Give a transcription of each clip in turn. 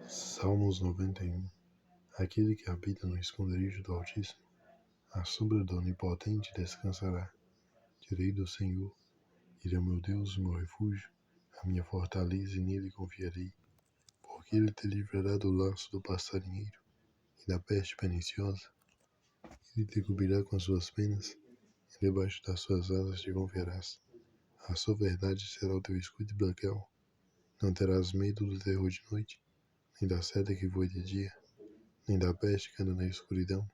Salmos 91. Aquele que habita no esconderijo do Altíssimo, à sombra do Onipotente descansará. Direi do Senhor, Ele é meu Deus, meu refúgio, a minha fortaleza, e nele confiarei. Porque Ele te livrará do laço do passarinheiro e da peste perniciosa. Ele te cobrirá com as suas penas, e debaixo das suas asas te confiarás. A sua verdade será o teu escudo e broquel. Não terás medo do terror de noite, nem da seta que voa de dia, nem da peste que anda na escuridão,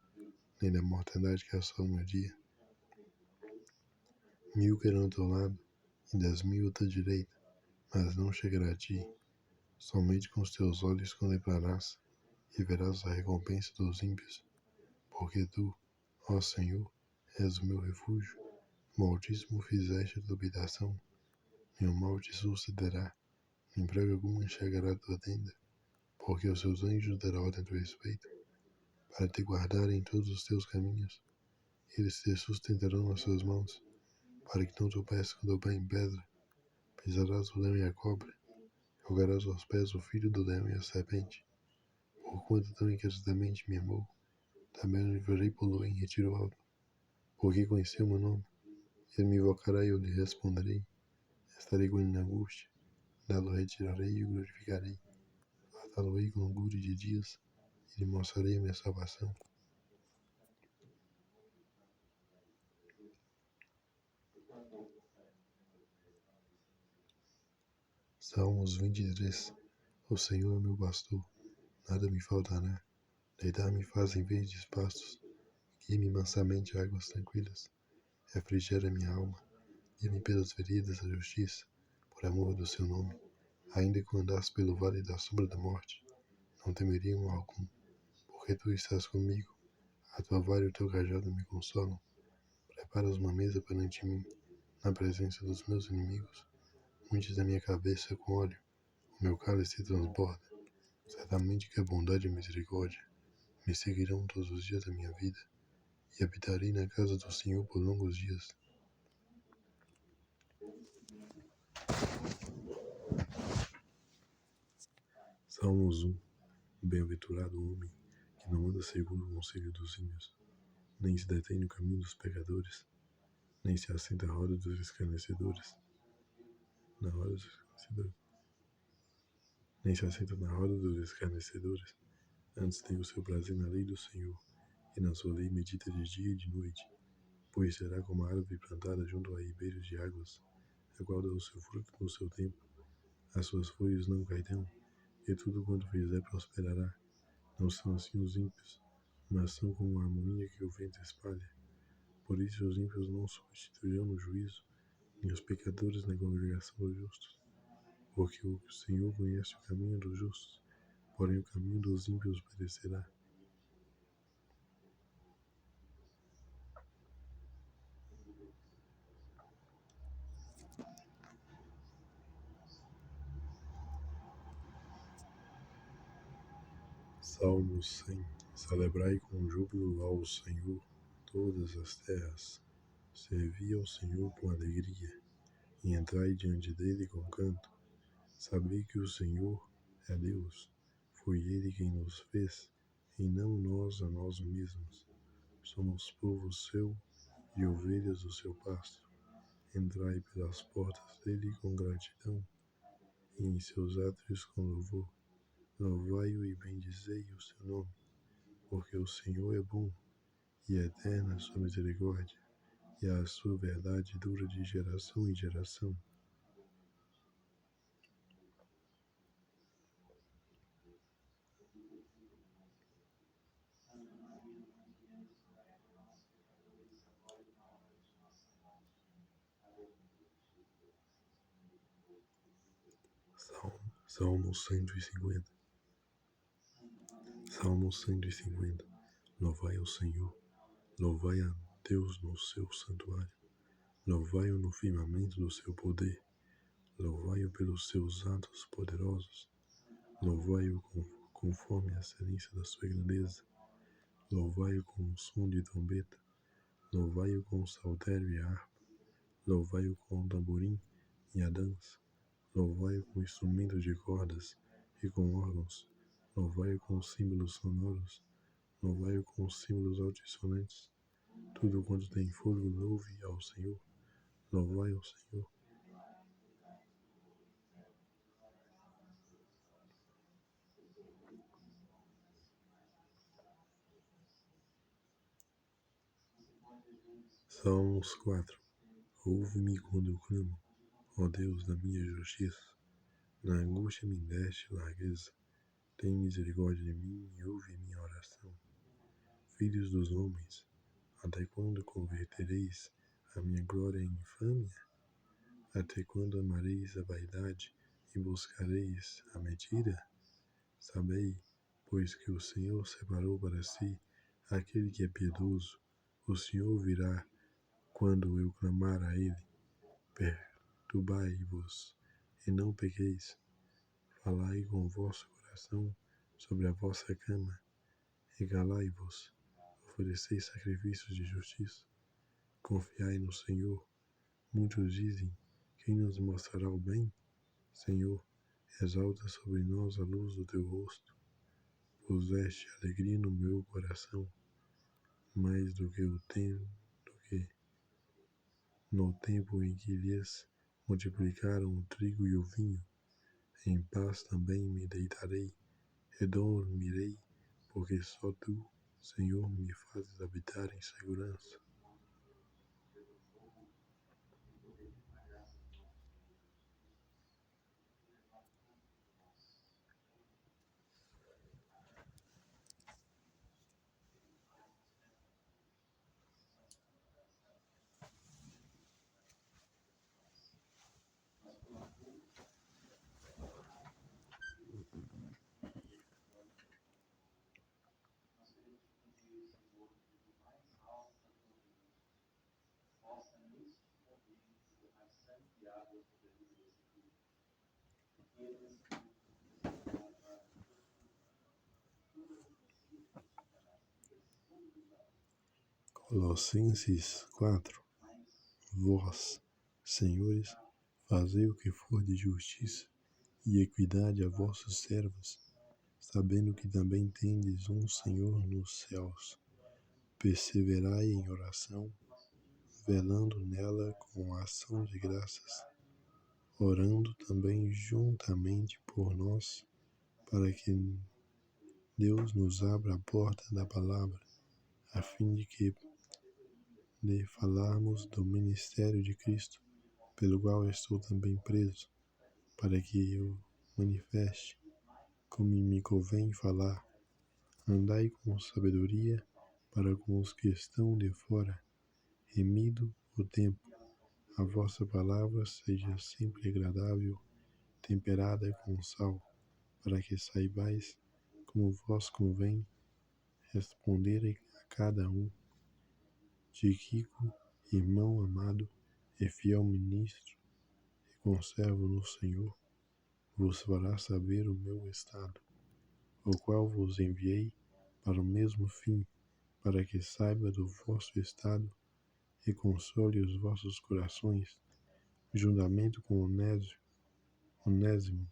nem da mortandade que assola no dia. 1000 cairão ao teu lado, e 10.000 à tua direita, mas não chegará a ti. Somente com os teus olhos contemplarás, e verás a recompensa dos ímpios. Porque tu, ó Senhor, és o meu refúgio, no Altíssimo fizeste a tua habitação. Nenhum mal te sucederá, nem praga alguma chegará à tua tenda, porque os seus anjos darão ordem a teu respeito, para te guardarem em todos os teus caminhos. Eles te sustentarão nas suas mãos, para que não tropeces com teu pé em pedra. Pisarás o leão e a cobra, jogarás aos pés o filho do leão e a serpente. Porquanto tão encarecidamente me amou, também o livrarei por em retiro alto. Porque conheceu o meu nome, ele me invocará e eu lhe responderei. Estarei com ele na angústia, dá-lo retirarei e o glorificarei. Fartá-lo-ei com longura de dias, e lhe mostrarei a minha salvação. Salmos 23. O Senhor é meu pastor, nada me faltará. Deitar-me faz em verdes pastos, guia-me mansamente a águas tranquilas. Refrigera minha alma, guia-me pelas veredas da justiça, por amor do seu nome. Ainda que andasse pelo vale da sombra da morte, não temeria mal algum, porque tu estás comigo. A tua vara e o teu cajado me consolam. Preparas uma mesa perante mim, na presença dos meus inimigos. Unges a minha cabeça com óleo, o meu cálice transborda. Certamente que a bondade e a misericórdia me seguirão todos os dias da minha vida, e habitarei na casa do Senhor por longos dias. Salmos 1. Bem-aventurado o homem que não anda segundo o conselho dos ímpios, nem se detém no caminho dos pecadores, nem se assenta à roda dos escarnecedores, nem se assenta na roda dos escarnecedores. Antes tem o seu prazer na lei do Senhor, e na sua lei medita de dia e de noite. Pois será como a árvore plantada junto a ribeiros de águas, a qual dá o seu fruto no seu tempo. As suas folhas não cairão, e tudo quanto fizer prosperará. Não são assim os ímpios, mas são como a moinha que o vento espalha. Por isso os ímpios não substituirão no juízo, nem os pecadores na congregação dos justos. Porque o Senhor conhece o caminho dos justos, porém o caminho dos ímpios perecerá. Salmo 100. Celebrai com júbilo ao Senhor todas as terras. Servi ao Senhor com alegria, e entrai diante dele com canto. Sabei que o Senhor é Deus. Foi Ele quem nos fez, e não nós a nós mesmos. Somos povo seu e ovelhas do seu pasto. Entrai pelas portas dele com gratidão, e em seus átrios com louvor. Louvai-o e bendizei o seu nome, porque o Senhor é bom, e é eterna a sua misericórdia, e a sua verdade dura de geração em geração. Salmo 150. Salmo 150. Louvai ao Senhor, louvai a Deus no seu santuário, louvai-o no firmamento do seu poder, louvai-o pelos seus atos poderosos, louvai-o conforme a excelência da sua grandeza, louvai-o com o som de trombeta, louvai-o com o saltério e a harpa, louvai-o com o tamborim e a dança, louvai-o com instrumentos de cordas e com órgãos, louvai-o com símbolos sonoros, louvai-o com símbolos altissonantes. Tudo quanto tem fôlego, louve ao Senhor, louvai ao Senhor. Salmos 4. Ouve-me quando eu clamo, ó Deus da minha justiça. Na angústia me deste largueza. Tem misericórdia de mim e ouve minha oração. Filhos dos homens, até quando convertereis a minha glória em infâmia? Até quando amareis a vaidade e buscareis a mentira? Sabei, pois que o Senhor separou para si aquele que é piedoso. O Senhor virá quando eu clamar a ele. Perturbai-vos e não pequeis. Falai com o vosso coração sobre a vossa cama. Regalai-vos, ofereceis sacrifícios de justiça. Confiai no Senhor. Muitos dizem: quem nos mostrará o bem? Senhor, exalta sobre nós a luz do teu rosto. Puseste alegria no meu coração, mais do que no tempo em que lhes multiplicaram o trigo e o vinho. Em paz também me deitarei e dormirei, porque só tu, Senhor, me fazes habitar em segurança. Colossenses 4. Vós, senhores, fazei o que for de justiça e equidade a vossos servos, sabendo que também tendes um Senhor nos céus. Perseverai em oração, velando nela com ação de graças, orando também juntamente por nós, para que Deus nos abra a porta da palavra, a fim de que de falarmos do ministério de Cristo, pelo qual estou também preso, para que eu manifeste como me convém falar. Andai com sabedoria para com os que estão de fora, remido o tempo. A vossa palavra seja sempre agradável, temperada com sal, para que saibais como vos convém responder a cada um. Tíquico, irmão amado e fiel ministro e conservo no Senhor, vos fará saber o meu estado, o qual vos enviei para o mesmo fim, para que saiba do vosso estado e console os vossos corações, juntamente com Onésimo,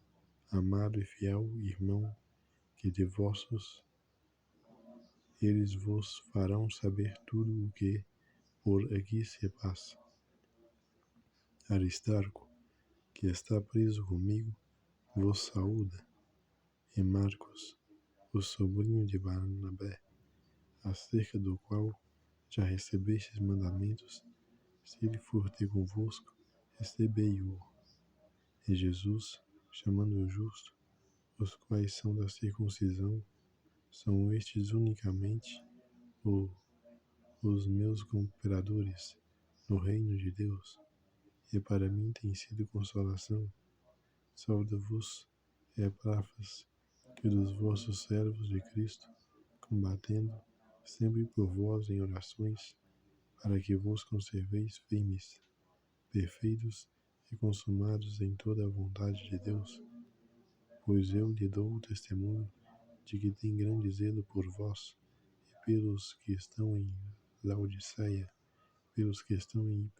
amado e fiel irmão, que de vossos eles vos farão saber tudo o que por aqui se passa. Aristarco, que está preso comigo, vos saúda, e Marcos, o sobrinho de Barnabé, acerca do qual já recebestes mandamentos, se ele for ter convosco, recebei-o. E Jesus, chamando o justo, os quais são da circuncisão, são estes unicamente os meus cooperadores no reino de Deus, e para mim tem sido consolação. Saúda-vos, Epáfras, que dos vossos servos de Cristo, combatendo sempre por vós em orações, para que vos conserveis firmes, perfeitos e consumados em toda a vontade de Deus, pois eu lhe dou testemunho de que tem grande zelo por vós e pelos que estão em Laodiceia, pelos que estão em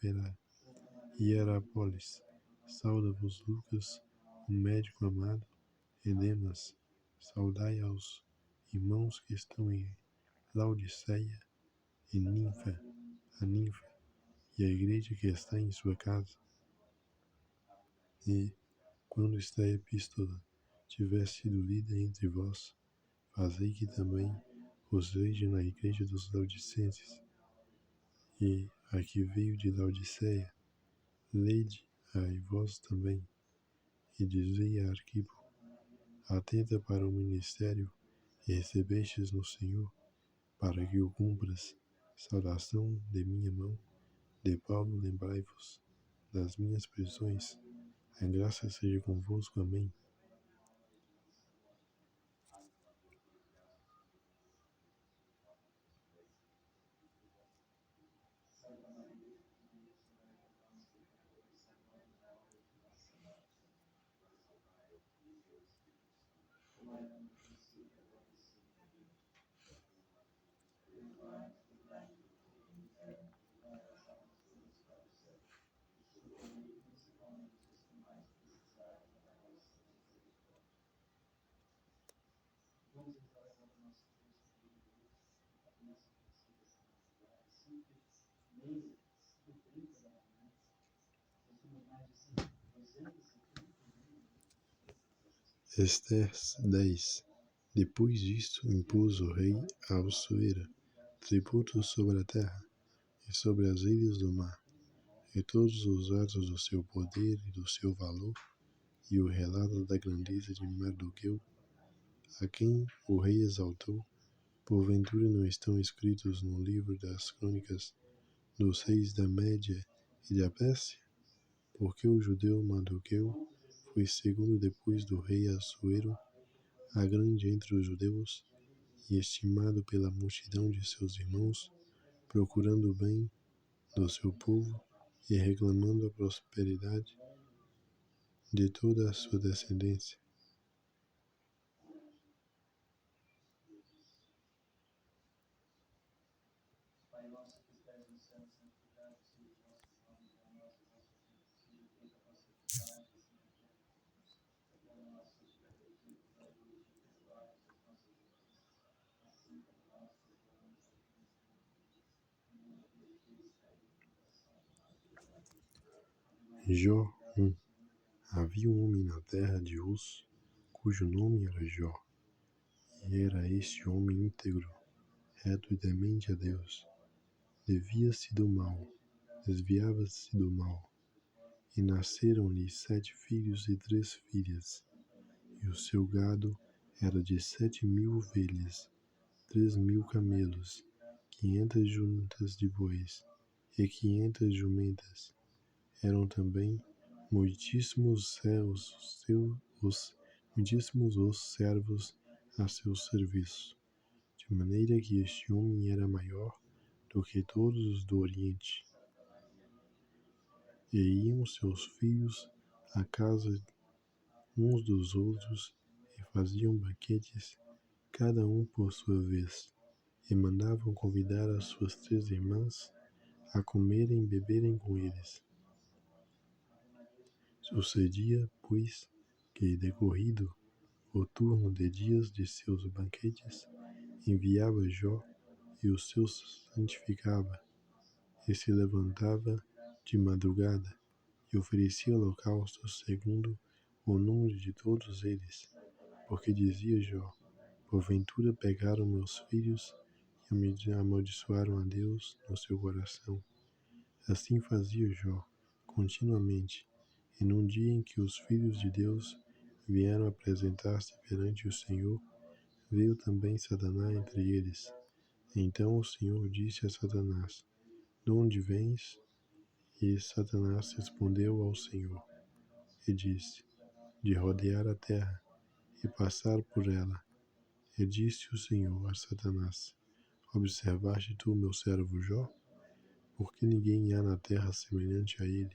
Hierápolis. Sauda-vos Lucas, um médico amado, e Demas, Saudai aos irmãos que estão em Laodiceia e a Ninfa e a igreja que está em sua casa. E, quando esta epístola tiver sido lida entre vós, fazei que também os veja na igreja dos laodicenses. E a que veio de Laodiceia, lede a vós também, e dizei a Arquipo: atenta para o ministério que recebestes no Senhor, para que o cumpras. Saudação de minha mão, de Paulo, lembrai-vos das minhas prisões. A graça seja convosco. Amém. Ester 10. Depois disto, impôs o rei Ahasuero tributos sobre a terra e sobre as ilhas do mar, e todos os atos do seu poder e do seu valor, e o relato da grandeza de Mardoqueu, a quem o rei exaltou, porventura não estão escritos no livro das crônicas dos reis da Média e da Pérsia? Porque o judeu Mardoqueu foi segundo depois do rei Assuero, a grande entre os judeus, e estimado pela multidão de seus irmãos, procurando o bem do seu povo e reclamando a prosperidade de toda a sua descendência. Jó 1. Havia um homem na terra de Uz, cujo nome era Jó, e era este homem íntegro, reto e temente a Deus. Desviava-se do mal, e nasceram-lhe 7 filhos e 3 filhas, e o seu gado era de 7.000 ovelhas, 3.000 camelos, 500 juntas de bois e 500 jumentas. Eram também muitíssimos os servos a seu serviço, de maneira que este homem era maior do que todos os do Oriente. E iam seus filhos à casa uns dos outros e faziam banquetes, cada um por sua vez, e mandavam convidar as suas 3 irmãs a comerem e beberem com eles. Sucedia, pois, que, decorrido o turno de dias de seus banquetes, enviava Jó e os seus santificava, e se levantava de madrugada e oferecia holocaustos segundo o número de todos eles, porque dizia Jó: porventura pegaram meus filhos e amaldiçoaram a Deus no seu coração. Assim fazia Jó continuamente, e num dia em que os filhos de Deus vieram apresentar-se perante o Senhor, veio também Satanás entre eles. Então o Senhor disse a Satanás: de onde vens? E Satanás respondeu ao Senhor e disse: de rodear a terra e passar por ela. E disse o Senhor a Satanás: observaste tu meu servo Jó? Porque ninguém há na terra semelhante a ele,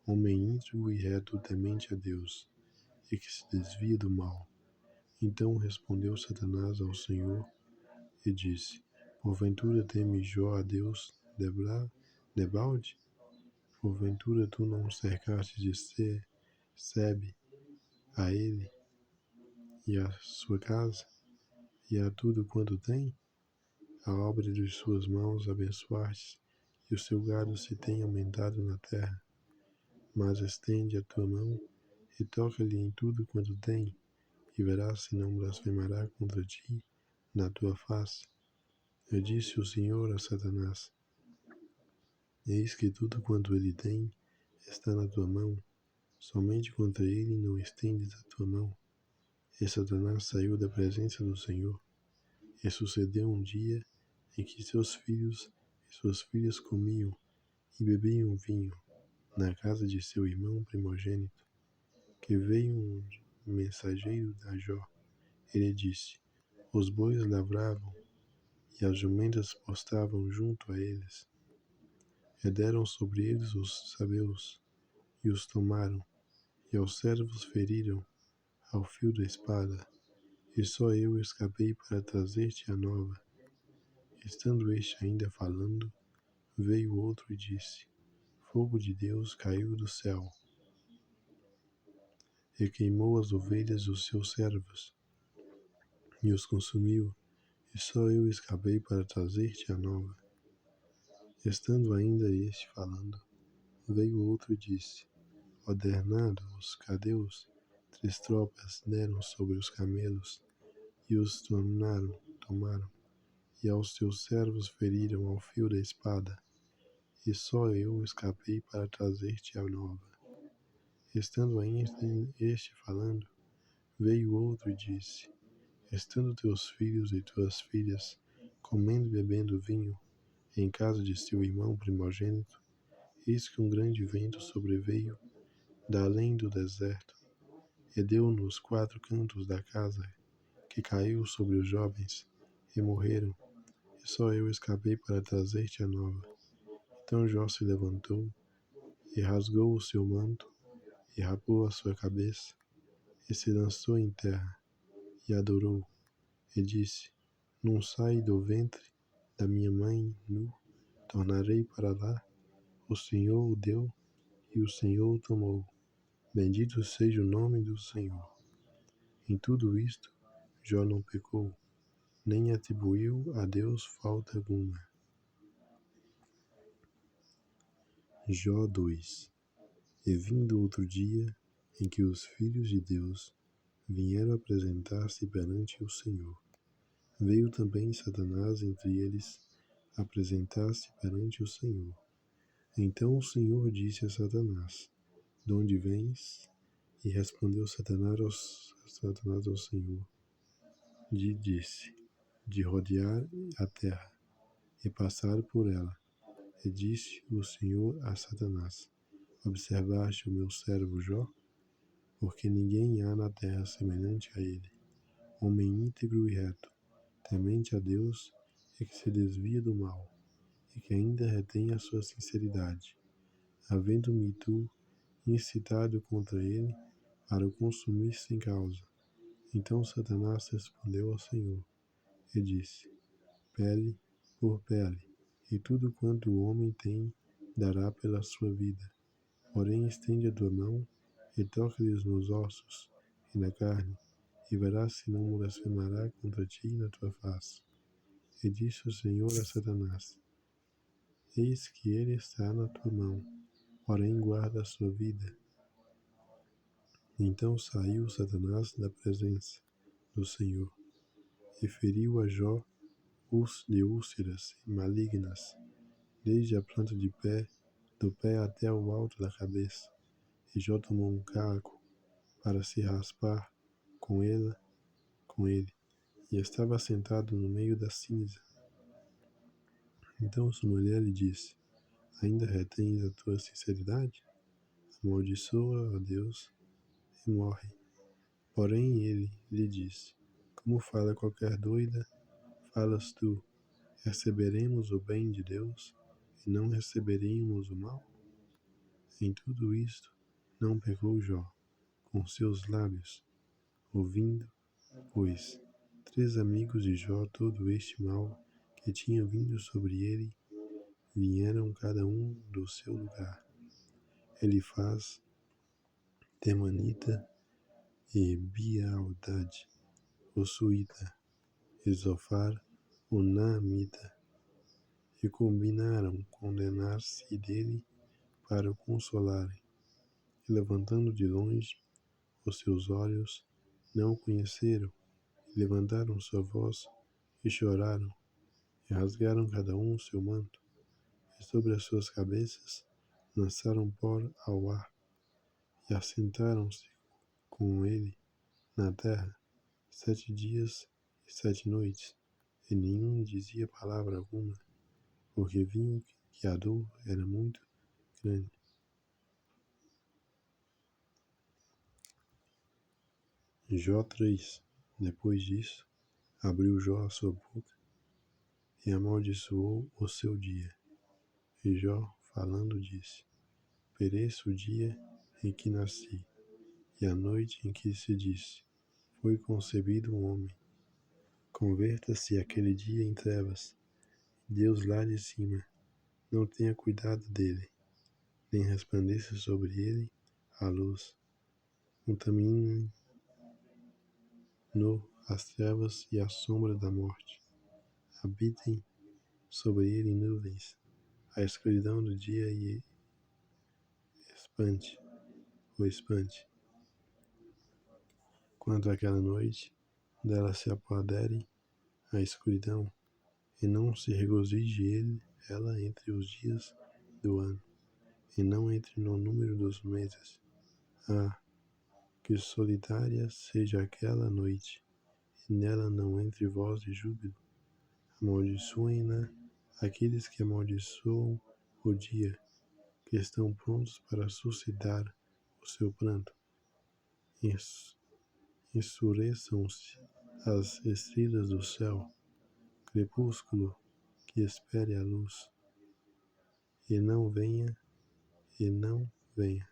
homem íntegro e reto temente a Deus, e que se desvia do mal. Então respondeu Satanás ao Senhor e disse: porventura teme Jó a Deus debalde? Porventura tu não cercaste de Sebe a ele, e a sua casa, e a tudo quanto tem? A obra de suas mãos abençoaste, e o seu gado se tem aumentado na terra. Mas estende a tua mão e toca-lhe em tudo quanto tem, e verás se não blasfemará contra ti na tua face. Eu disse o Senhor a Satanás: Eis que tudo quanto ele tem está na tua mão, somente contra ele não estendes a tua mão. E Satanás saiu da presença do Senhor. E sucedeu um dia em que seus filhos e suas filhas comiam e bebiam vinho na casa de seu irmão primogênito, que veio um mensageiro da Jó. Ele disse: Os bois lavravam e as jumentas pastavam junto a eles. E deram sobre eles os sabeus, e os tomaram, e aos servos feriram ao fio da espada. E só eu escapei para trazer-te a nova. Estando este ainda falando, veio outro e disse: Fogo de Deus caiu do céu, e queimou as ovelhas dos seus servos, e os consumiu, e só eu escapei para trazer-te a nova. Estando ainda este falando, veio outro e disse: Ordenado os cadeus, 3 tropas deram sobre os camelos, e os tomaram, e aos teus servos feriram ao fio da espada, e só eu escapei para trazer-te a nova. Estando ainda este falando, veio outro e disse: Estando teus filhos e tuas filhas comendo e bebendo vinho em casa de seu irmão primogênito, eis que um grande vento sobreveio da além do deserto, e deu nos 4 cantos da casa, que caiu sobre os jovens, e morreram, e só eu escapei para trazer-te a nova. Então Jó se levantou, e rasgou o seu manto, e rapou a sua cabeça, e se lançou em terra, e adorou, e disse: Não saí do ventre da minha mãe nu, tornarei para lá. O Senhor o deu, e o Senhor o tomou. Bendito seja o nome do Senhor. Em tudo isto, Jó não pecou, nem atribuiu a Deus falta alguma. Jó 2. E vindo outro dia, em que os filhos de Deus vieram apresentar-se perante o Senhor, veio também Satanás entre eles apresentar-se perante o Senhor. Então o Senhor disse a Satanás: De onde vens? E respondeu Satanás ao Senhor, disse: De rodear a terra e passar por ela. E disse o Senhor a Satanás: Observaste o meu servo Jó? Porque ninguém há na terra semelhante a ele, homem íntegro e reto, temente a Deus e que se desvia do mal, e que ainda retém a sua sinceridade. Havendo-me tu incitado contra ele para o consumir sem causa. Então Satanás respondeu ao Senhor e disse: Pele por pele, e tudo quanto o homem tem dará pela sua vida. Porém estende a tua mão e toca-lhes nos ossos e na carne, e verás se não blasfemará contra ti na tua face. E disse o Senhor a Satanás: Eis que ele está na tua mão, porém guarda a sua vida. Então saiu Satanás da presença do Senhor, e feriu a Jó de úlceras malignas, desde a planta do pé até o alto da cabeça. E Jó tomou um caco para se raspar com ele, e estava sentado no meio da cinza. Então sua mulher lhe disse: Ainda retens a tua sinceridade? Amaldiçoa a Deus e morre. Porém ele lhe disse: Como fala qualquer doida, falas tu: Receberemos o bem de Deus e não receberemos o mal? Em tudo isto não pecou Jó com seus lábios, ouvindo, pois, 3 amigos de Jó todo este mal que tinha vindo sobre ele, vieram cada um do seu lugar. Elifaz, Temanita e Bialdade, o Suíta, e Zofar, o Naamita, e combinaram condenar-se dele para o consolarem. E levantando de longe os seus olhos, não o conheceram, e levantaram sua voz, e choraram, e rasgaram cada um o seu manto, e sobre as suas cabeças lançaram pó ao ar, e assentaram-se com ele na terra 7 dias e 7 noites, e nenhum dizia palavra alguma, porque viam que a dor era muito grande. Jó 3. Depois disso, abriu Jó a sua boca e amaldiçoou o seu dia. E Jó, falando, disse: Pereça o dia em que nasci, e a noite em que se disse: Foi concebido um homem. Converta-se aquele dia em trevas, e Deus lá de cima não tenha cuidado dele, nem resplandeça sobre ele a luz. Contaminem-no as trevas e a sombra da morte. Habitem sobre ele nuvens, a escuridão do dia e espante. Quanto àquela noite, dela se apodere a escuridão, e não se regozije ela entre os dias do ano, e não entre no número dos meses. Ah, que solitária seja aquela noite, e nela não entre voz de júbilo. Amaldiçoem-na aqueles que amaldiçoam o dia, que estão prontos para suscitar o seu pranto. Ensureçam-se as estrelas do céu, crepúsculo que espere a luz, e não venha, e não venha,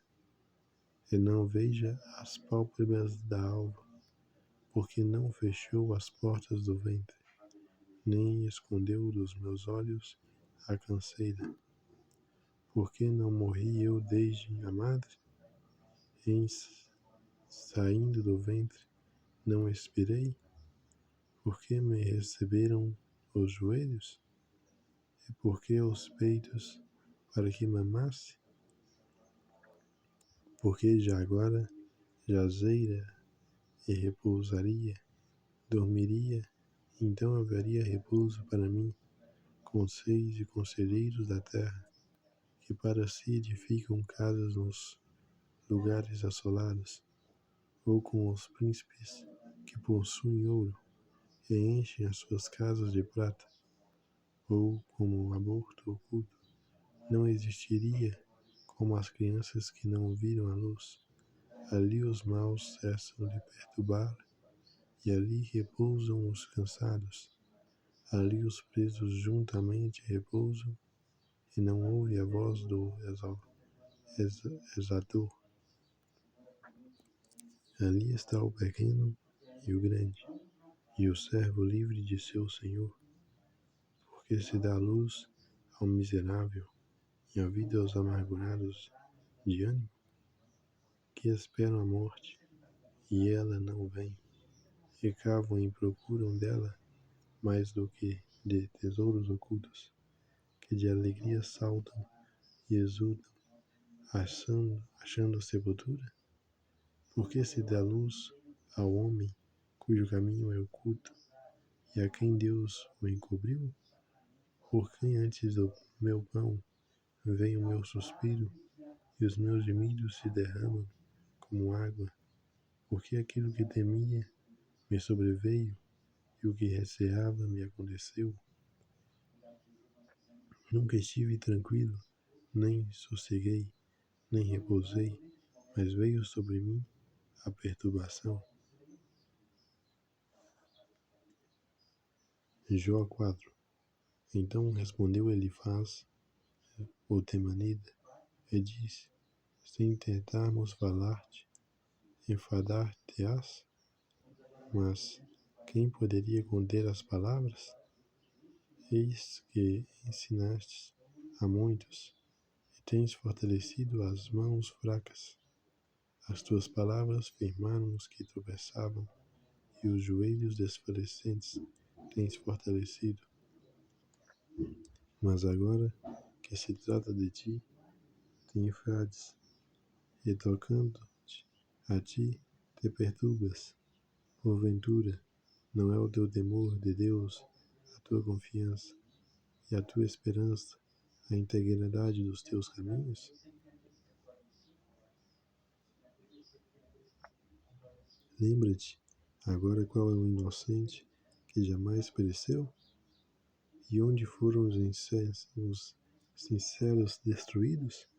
e não veja as pálpebras da alva, porque não fechou as portas do ventre, nem escondeu dos meus olhos a canseira. Porque não morri eu desde a madre? Em saindo do ventre, não expirei? Porque me receberam os joelhos? E porque os peitos, para que mamasse? Porque já agora jazeira e repousaria, dormiria, então haveria repouso para mim, com seis e conselheiros da terra, que para si edificam casas nos lugares assolados, ou com os príncipes que possuem ouro e enchem as suas casas de prata, ou como um aborto oculto, não existiria como as crianças que não viram a luz. Ali os maus cessam de perturbar, e ali repousam os cansados. Ali os presos juntamente repousam, e não ouve a voz do exator. Ali está o pequeno e o grande, e o servo livre de seu senhor, porque se dá luz ao miserável e a vida aos amargurados de ânimo, que esperam a morte, e ela não vem, e cavam e procuram dela mais do que de tesouros ocultos, que de alegria saltam e exultam, achando sepultura? Porque se dá luz ao homem cujo caminho é oculto, e a quem Deus o encobriu? Por quem antes do meu pão vem o meu suspiro, e os meus gemidos se derramam como água, porque aquilo que temia me sobreveio, e o que receava me aconteceu. Nunca estive tranquilo, nem sosseguei, nem repousei, mas veio sobre mim a perturbação. Jó 4. Então respondeu Elifaz, o Temanita, e disse: sem tentarmos falar-te, enfadar-te-ás? Mas quem poderia conter as palavras? Eis que ensinastes a muitos, e tens fortalecido as mãos fracas. As tuas palavras firmaram os que tropeçavam, e os joelhos desfalecentes tens fortalecido. Mas agora que se trata de ti, te enfades, e tocando-te a ti, te perturbas. Porventura, não é o teu temor de Deus a tua confiança e a tua esperança, a integridade dos teus caminhos? Lembra-te agora qual é o inocente que jamais pereceu? E onde foram os sinceros destruídos?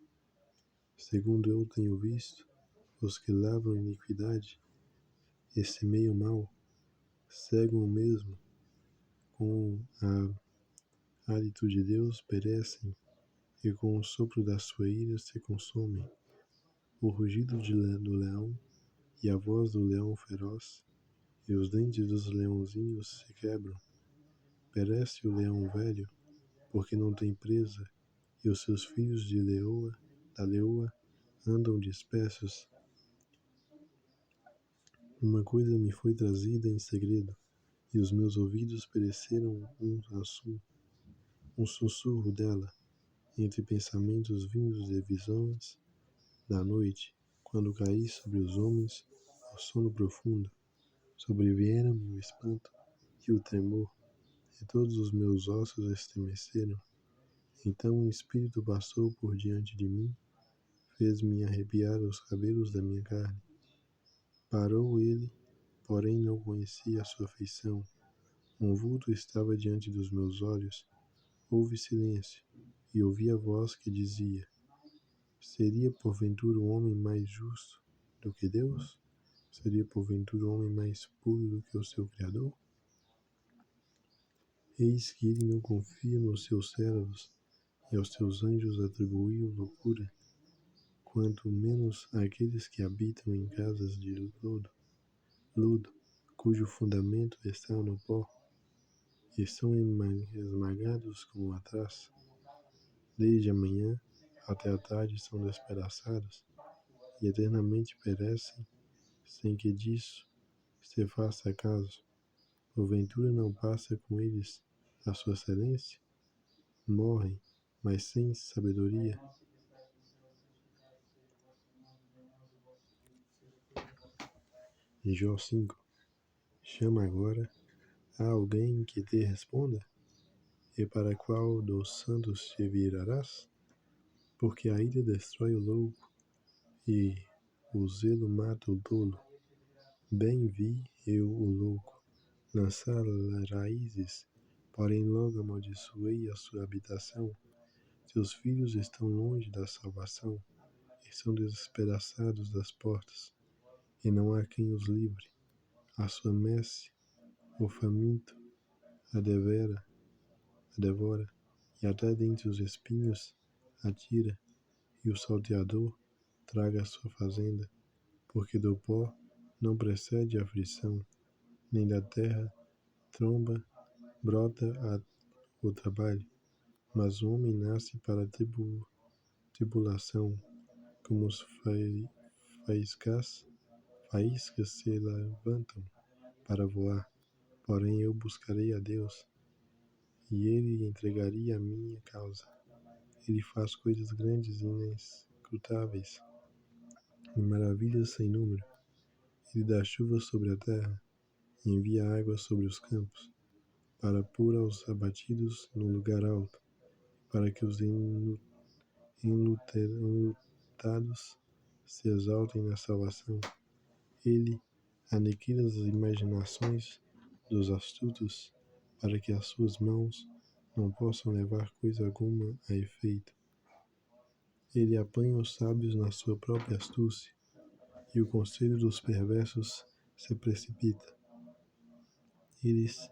Segundo eu tenho visto, os que lavram iniquidade e semeiam mal, cegam o mesmo, com a hálito de Deus perecem, e com o sopro da sua ira se consomem. O rugido do leão e a voz do leão feroz, e os dentes dos leãozinhos se quebram. Perece o leão velho, porque não tem presa, e os seus filhos da leoa, andam dispersos. Uma coisa me foi trazida em segredo, e os meus ouvidos pereceram um sussurro dela, entre pensamentos vindos de visões da noite, quando caí sobre os homens ao sono profundo. Sobrevieram-me o espanto e o tremor, e todos os meus ossos estremeceram. Então um espírito passou por diante de mim, fez-me arrepiar os cabelos da minha carne. Parou ele, porém não conhecia a sua feição. Um vulto estava diante dos meus olhos. Houve silêncio, e ouvi a voz que dizia: seria porventura o homem mais justo do que Deus? Seria porventura o homem mais puro do que o seu Criador? Eis que ele não confia nos seus servos, e aos seus anjos atribuiu loucura, quanto menos àqueles que habitam em casas de lodo, cujo fundamento está no pó, e são esmagados como a traça. Desde a manhã até a tarde são despedaçados, e eternamente perecem, sem que disso se faça caso. Porventura não passa com eles a sua excelência? Morrem, mas sem sabedoria. Jó 5. Chama agora a alguém que te responda? E para qual dos santos te virarás? Porque a ira destrói o louco, e o zelo mata o tolo. Bem vi eu o louco lançar raízes, porém logo amaldiçoei a sua habitação. Seus filhos estão longe da salvação, e são despedaçados das portas, e não há quem os livre. A sua messe, o faminto, a devora, e até dentre os espinhos atira, e o salteador traga a sua fazenda, porque do pó não procede a aflição, nem da terra tromba brota o trabalho, mas o homem nasce para a tribulação, como os faíscas se levantam para voar. Porém eu buscarei a Deus, e ele entregaria a minha causa. Ele faz coisas grandes e inescrutáveis, e maravilhas sem número. Ele dá chuva sobre a terra, e envia água sobre os campos, para pôr aos abatidos no lugar alto, para que os enlutados se exaltem na salvação. Ele aniquila as imaginações dos astutos, para que as suas mãos não possam levar coisa alguma a efeito. Ele apanha os sábios na sua própria astúcia, e o conselho dos perversos se precipita. Eles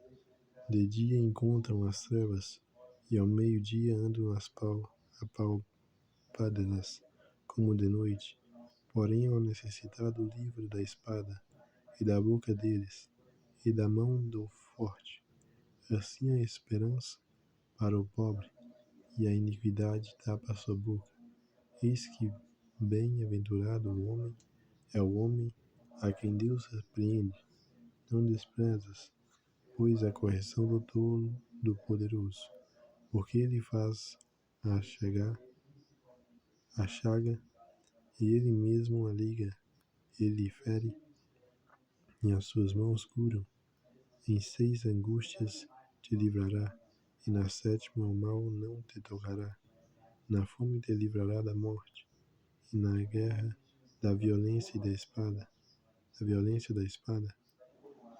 de dia encontram as trevas, e ao meio-dia andam apalpadas como de noite. Porém ao necessitado livra da espada, e da boca deles, e da mão do forte. Assim a esperança para o pobre, e a iniquidade tapa a sua boca. Eis que bem-aventurado o homem é o homem a quem Deus repreende, Não desprezas, pois, a correção do Todo-Poderoso, porque ele faz a chaga e ele mesmo a liga, ele fere e as suas mãos curam. Em 6 angústias te livrará, e na 7ª o mal não te tocará. Na fome te livrará da morte, e na guerra da violência da espada.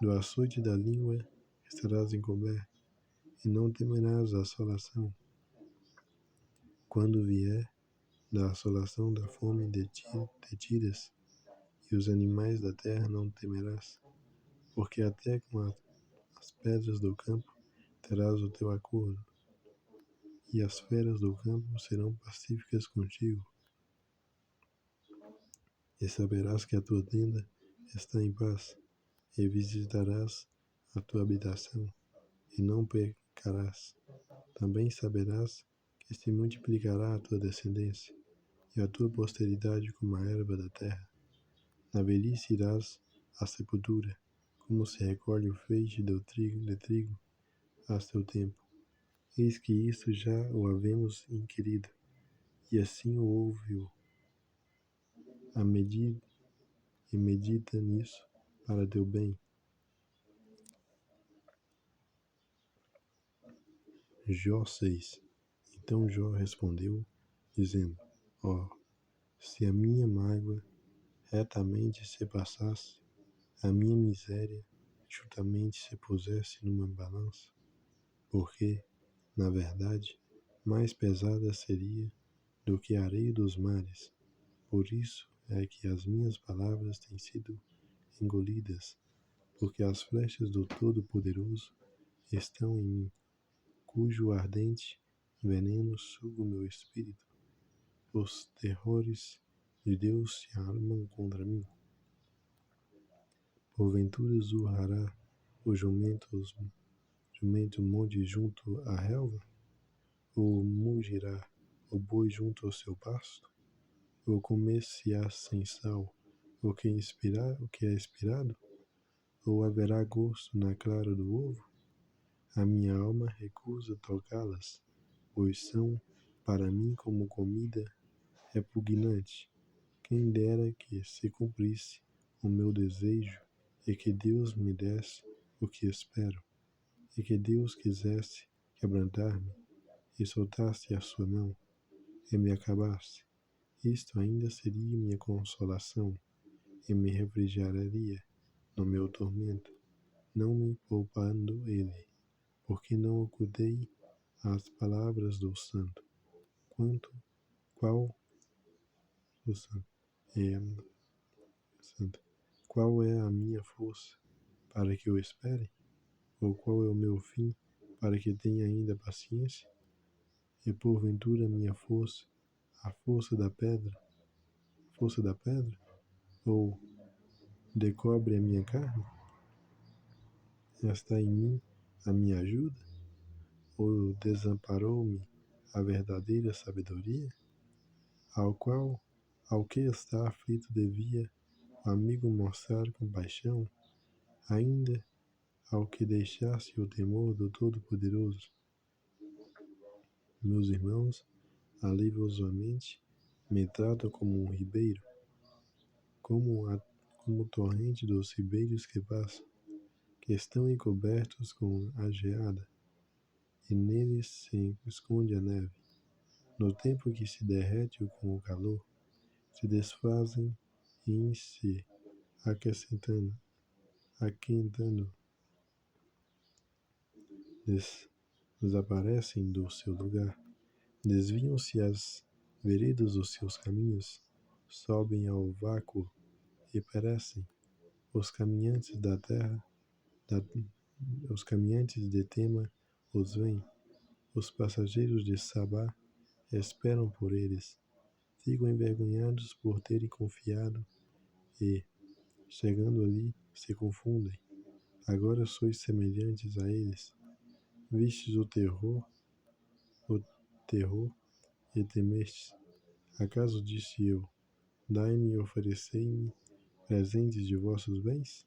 Do açoite da língua estarás encoberto, e não temerás a assolação. Quando vier da assolação da fome te tiras, e os animais da terra não temerás, porque até com as pedras do campo terás o teu acordo, e as feras do campo serão pacíficas contigo. E saberás que a tua tenda está em paz, e visitarás a tua habitação, e não pecarás. Também saberás que se multiplicará a tua descendência, e a tua posteridade como a erva da terra. Na velhice irás à sepultura, como se recolhe o feixe de trigo a seu tempo. Eis que isto já o havemos inquirido, e assim o ouviu. E medita nisso para teu bem. Jó 6. Então Jó respondeu, dizendo: Ó, se a minha mágoa retamente se passasse, a minha miséria justamente se pusesse numa balança, porque, na verdade, mais pesada seria do que a areia dos mares. Por isso é que as minhas palavras têm sido engolidas, porque as flechas do Todo-Poderoso estão em mim, cujo ardente veneno suga o meu espírito. Os terrores de Deus se armam contra mim. Porventura zurrará o jumento monte junto à relva? Ou mugirá o boi junto ao seu pasto? Ou comer-se-á sem sal o que é expirado? Ou haverá gosto na clara do ovo? A minha alma recusa tocá-las, pois são para mim como comida repugnante. Quem dera que se cumprisse o meu desejo e que Deus me desse o que espero, e que Deus quisesse quebrantar-me e soltasse a sua mão e me acabasse. Isto ainda seria minha consolação e me refrigeraria no meu tormento, não me poupando ele, porque não ocultei as palavras do santo. Qual o santo é santo? Qual é a minha força para que eu espere? Ou qual é o meu fim para que tenha ainda paciência? E porventura minha força, a força da pedra? Ou decobre a minha carne? Está em mim a minha ajuda? Ou desamparou-me a verdadeira sabedoria? Ao que está aflito devia o amigo mostrar compaixão, ainda ao que deixasse o temor do Todo-Poderoso. Meus irmãos, aliviosamente, me tratam como um ribeiro, como torrente dos ribeiros que passam, que estão encobertos com a geada, e neles se esconde a neve. No tempo que se derrete com o calor, se desfazem e se aquentando, desaparecem do seu lugar. Desviam-se as veredas dos seus caminhos, sobem ao vácuo e perecem. Os caminhantes os caminhantes de Tema os veem. Os passageiros de Sabá esperam por eles. Ficam envergonhados por terem confiado e, chegando ali, se confundem. Agora sois semelhantes a eles. Vistes o terror e temestes. Acaso disse eu, dai-me e oferecei-me presentes de vossos bens?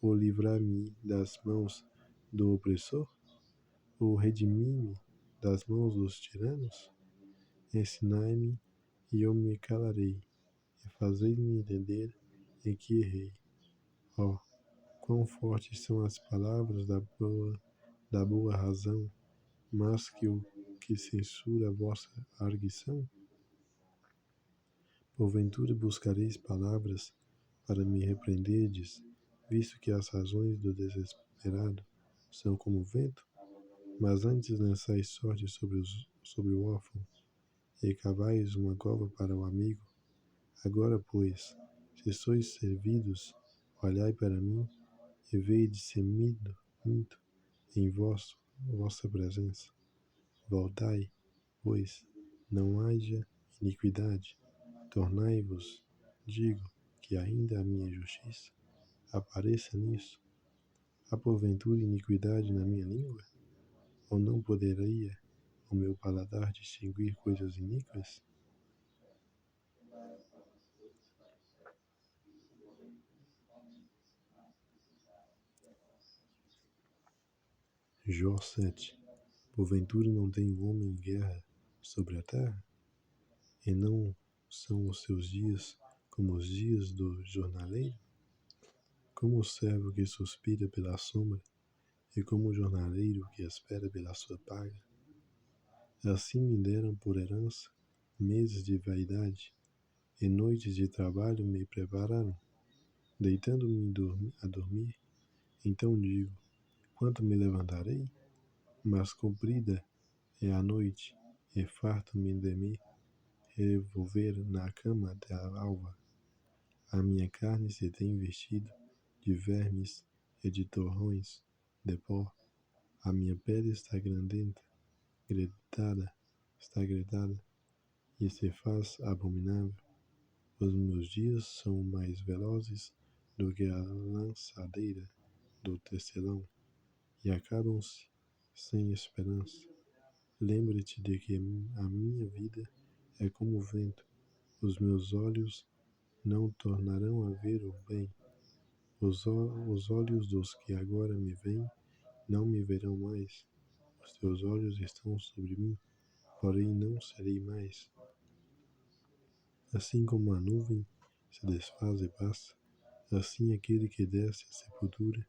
ou livrar-me das mãos do opressor? Ou redimir-me das mãos dos tiranos? Ensinai-me, e eu me calarei, e fazei-me entender em que errei. Ó, quão fortes são as palavras da boa razão, mas que o que censura a vossa arguição? Porventura buscareis palavras para me repreenderdes, visto que as razões do desesperado são como vento? Mas antes lançais sorte sobre o órfão, e cavais uma cova para o amigo. Agora, pois, se sois servidos, olhai para mim, e vedes ser minto em vossa presença. Voltai, pois, não haja iniquidade. Tornai-vos, digo, que ainda a minha justiça apareça nisso. Há porventura iniquidade na minha língua? Ou não poderia o meu paladar distinguir coisas iníquas? Jó 7. Porventura não tem o homem guerra sobre a terra? E não são os seus dias como os dias do jornaleiro? Como o servo que suspira pela sombra, e como o jornaleiro que espera pela sua paga? Assim me deram por herança meses de vaidade, e noites de trabalho me prepararam. Deitando-me a dormir, então digo: quanto me levantarei? Mas comprida é a noite, e farto-me de me revolver na cama até a alva. A minha carne se tem vestido de vermes e de torrões de pó. A minha pele está gretada, e se faz abominável. Os meus dias são mais velozes do que a lançadeira do tecelão, e acabam-se sem esperança. Lembra-te de que a minha vida é como o vento. Os meus olhos não tornarão a ver o bem. Os olhos dos que agora me veem não me verão mais. Os teus olhos estão sobre mim, porém não serei mais. Assim como a nuvem se desfaz e passa, assim aquele que desce à sepultura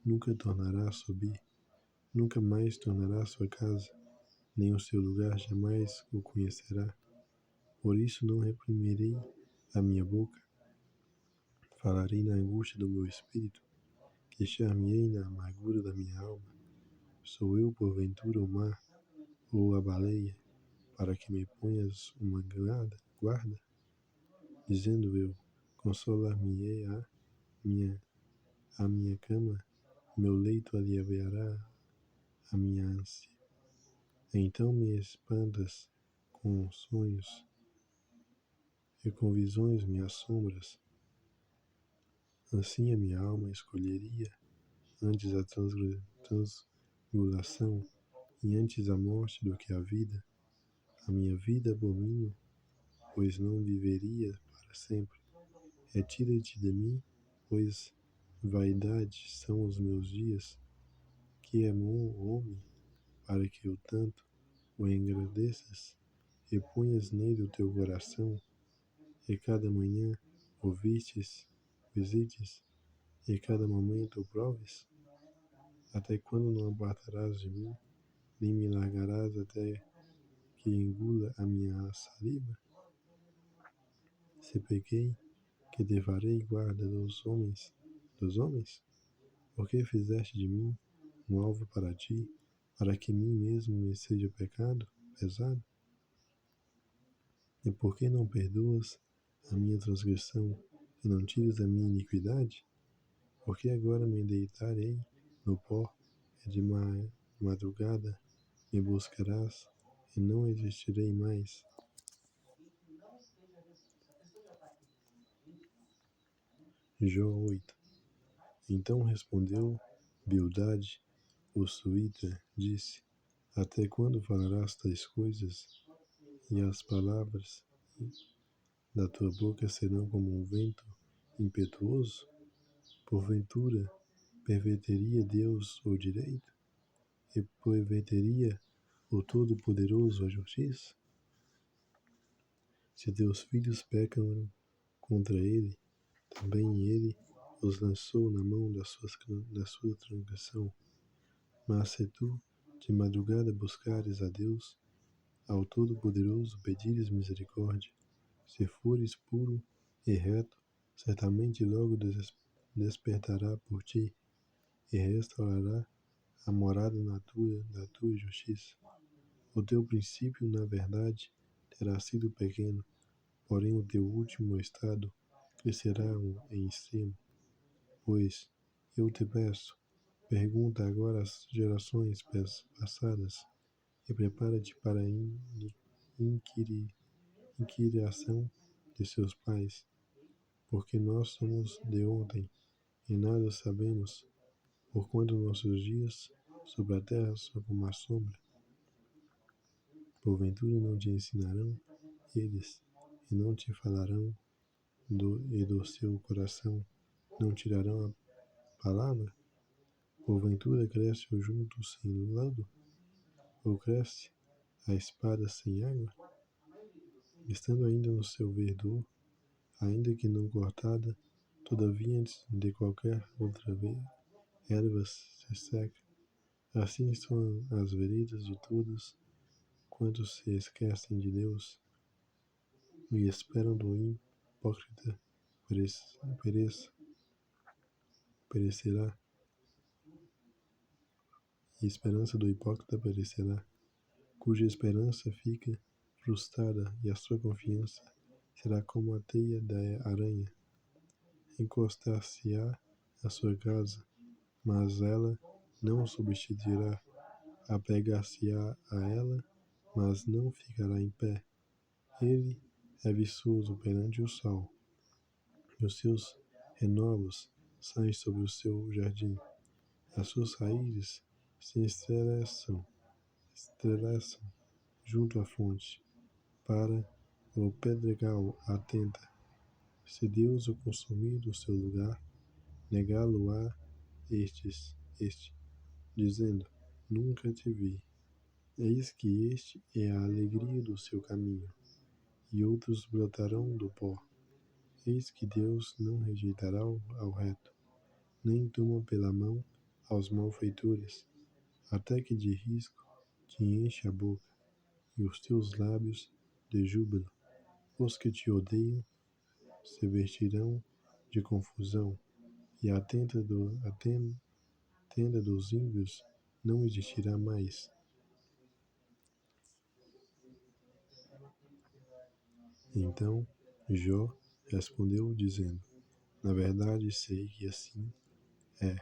nunca tornará a subir, nunca mais tornará à sua casa, nem o seu lugar jamais o conhecerá. Por isso não reprimirei a minha boca, falarei na angústia do meu espírito, queixar-me-ei na amargura da minha alma. Sou eu, porventura, o mar, ou a baleia, para que me ponhas uma guarda? Dizendo eu, consolar-me-ei a minha cama, meu leito aliviará a minha ânsia. Então me espantas com sonhos, e com visões me assombras. Assim a minha alma escolheria antes a transgulação e antes a morte do que a vida. A minha vida abomino, pois não viveria para sempre. Retira-te de mim, pois vaidade são os meus dias. Que é bom homem, para que eu tanto o engrandeças, e ponhas nele o teu coração, e cada manhã o visites, e cada momento o proves? Até quando não apartarás de mim, nem me largarás até que engula a minha saliva? Se pequei, que te farei guarda dos homens? Por que fizeste de mim um alvo para ti, para que mim mesmo me seja pecado pesado? E por que não perdoas a minha transgressão e não tires a minha iniquidade? Porque agora me deitarei no pó, e de madrugada me buscarás, e não existirei mais. Jó 8. Então respondeu Bildade, o suíta, disse: até quando falarás tais coisas, e as palavras da tua boca serão como um vento impetuoso? Porventura, perverteria Deus o direito? E perverteria o Todo-Poderoso a justiça? Se teus filhos pecam contra ele, também ele os lançou na mão da sua transgressão. Mas se tu de madrugada buscares a Deus, ao Todo-Poderoso pedires misericórdia, se fores puro e reto, certamente logo despertará por ti e restaurará a morada da tua justiça. O teu princípio, na verdade, terá sido pequeno, porém o teu último estado crescerá em extremo. Pois, eu te peço, pergunta agora às gerações passadas e prepara-te para a inquiriação de seus pais, porque nós somos de ontem e nada sabemos, porquanto nossos dias sobre a terra são como a sombra. Porventura não te ensinarão eles, e não te falarão e do seu coração não tirarão a palavra? Porventura cresce o junco sem lodo? Ou cresce a espada sem água? Estando ainda no seu verdor, ainda que não cortada, todavia antes de qualquer outra erva se seca. Assim são as veredas de todos quantos se esquecem de Deus e esperam do hipócrita perecerá, e a esperança do hipócrita perecerá, cuja esperança fica frustrada e a sua confiança será como a teia da aranha. Encostar-se-á à sua casa, mas ela não subsistirá. Apegar-se-á a ela, mas não ficará em pé. Ele é viçoso perante o sol, e os seus renovos saem sobre o seu jardim. As suas raízes se estrelaçam junto à fonte, para o pedregal atenta. Se Deus o consumir do seu lugar, negá-lo-á este, dizendo, nunca te vi. Eis que este é a alegria do seu caminho, e outros brotarão do pó. Eis que Deus não rejeitará ao reto, nem toma pela mão aos malfeitores, até que de risco te enche a boca, e os teus lábios de júbilo. Os que te odeiam se vestirão de confusão, e a tenda dos ímpios não existirá mais. Então Jó respondeu, dizendo, na verdade sei que assim é,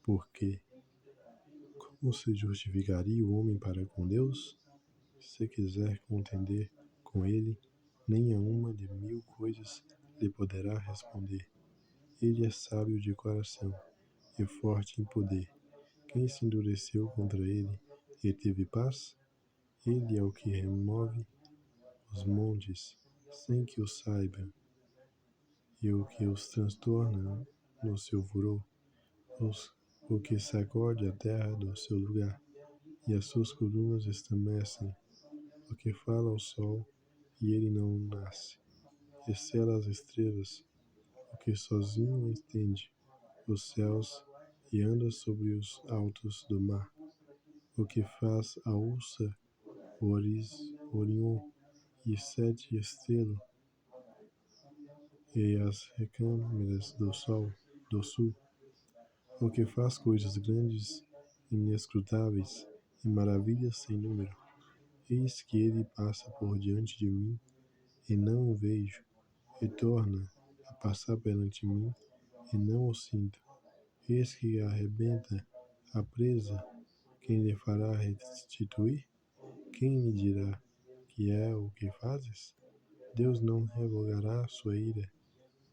porque como se justificaria o homem para com Deus? Se quiser contender com ele, nem a uma de 1000 coisas lhe poderá responder. Ele é sábio de coração e forte em poder. Quem se endureceu contra ele e teve paz? Ele é o que remove os montes sem que o saibam, e o que os transtorna no seu furor, o que sacode a terra do seu lugar, e as suas colunas estremecem, o que fala ao sol, e ele não nasce, e sela as estrelas, o que sozinho estende os céus e anda sobre os altos do mar, o que faz a ursa, o Orion e 7 estrelas, e as recâmeras do sol do sul, o que faz coisas grandes, inescrutáveis e maravilhas sem número. Eis que ele passa por diante de mim e não o vejo, e torna a passar perante mim e não o sinto. Eis que arrebenta a presa, quem lhe fará restituir? Quem me dirá que é o que fazes? Deus não revogará sua ira.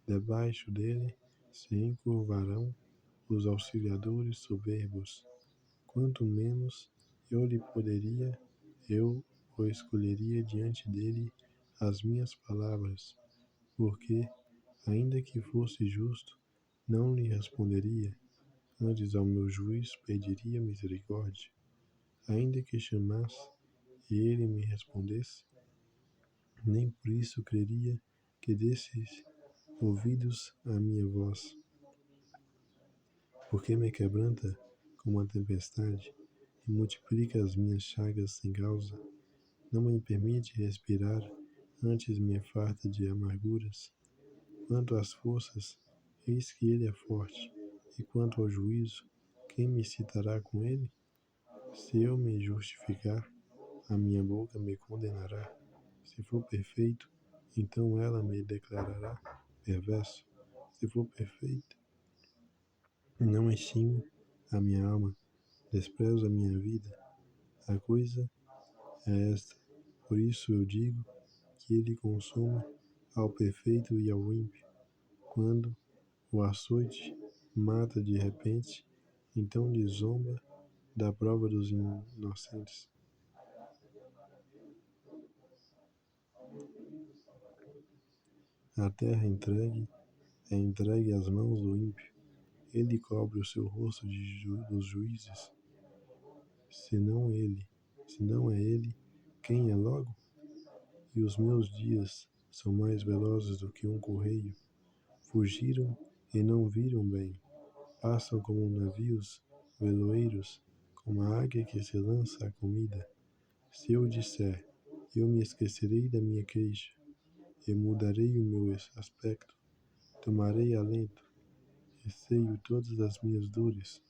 Debaixo dele se encurvarão os auxiliadores soberbos. Quanto menos eu o escolheria diante dele as minhas palavras, porque, ainda que fosse justo, não lhe responderia. Antes ao meu juiz pediria misericórdia, ainda que chamasse e ele me respondesse, nem por isso creria que desses ouvidos à minha voz, porque me quebranta como uma tempestade e multiplica as minhas chagas sem causa. Não me permite respirar, antes me farta de amarguras. Quanto às forças, eis que ele é forte, e quanto ao juízo, quem me citará com ele? Se eu me justificar, a minha boca me condenará. Se for perfeito, então ela me declarará perverso. Se for perfeito, não estimo a minha alma, desprezo a minha vida. A coisa é esta. Por isso eu digo que ele consome ao perfeito e ao ímpio. Quando o açoite mata de repente, então lhe zomba da prova dos inocentes. A terra é entregue às mãos do ímpio. Ele cobre o seu rosto dos juízes. Se não é ele, quem é logo? E os meus dias são mais velozes do que um correio. Fugiram e não viram bem. Passam como navios veloeiros, como a águia que se lança à comida. Se eu disser, eu me esquecerei da minha queixa, e mudarei o meu aspecto, tomarei alento, receio todas as minhas dores,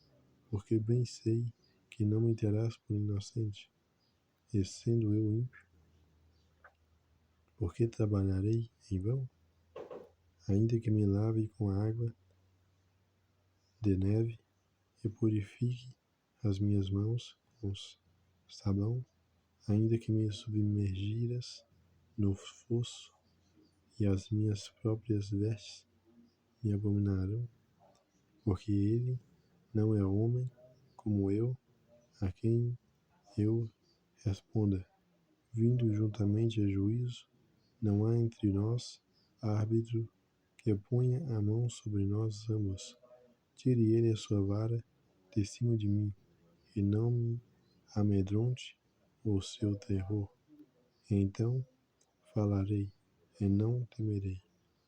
porque bem sei que não me terás por inocente, e sendo eu ímpio, por que trabalharei em vão? Ainda que me lave com a água de neve e purifique as minhas mãos com sabão, ainda que me submergiras no fosso e as minhas próprias vestes me abominarão, porque ele não é homem como eu, a quem eu responda. Vindo juntamente a juízo, não há entre nós árbitro que ponha a mão sobre nós ambos. Tire ele a sua vara de cima de mim, e não me amedronte o seu terror. Então falarei, e não temerei,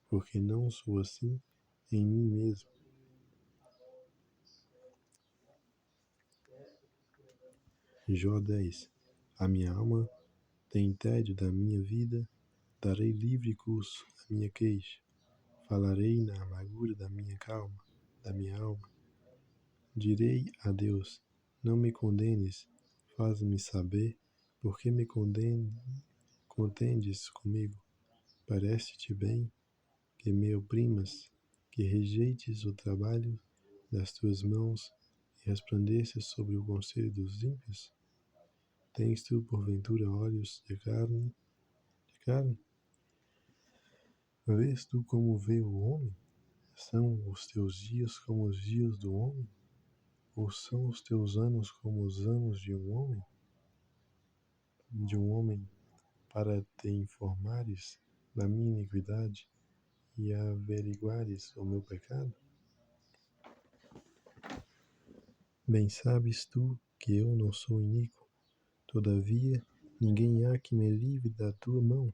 porque não sou assim em mim mesmo. Jó 10. A minha alma tem tédio da minha vida, darei livre curso à minha queixa. Falarei na amargura da minha calma, da minha alma. Direi a Deus, não me condenes, faz-me saber, porque me contendes comigo. Parece-te bem que me oprimas, que rejeites o trabalho das tuas mãos e resplandeças sobre o conselho dos ímpios? Tens tu, porventura, olhos de carne? Vês tu como vê o homem? São os teus dias como os dias do homem? Ou são os teus anos como os anos de um homem? Para te informares da minha iniquidade e averiguares o meu pecado? Bem sabes tu que eu não sou iníquo, todavia ninguém há que me livre da tua mão.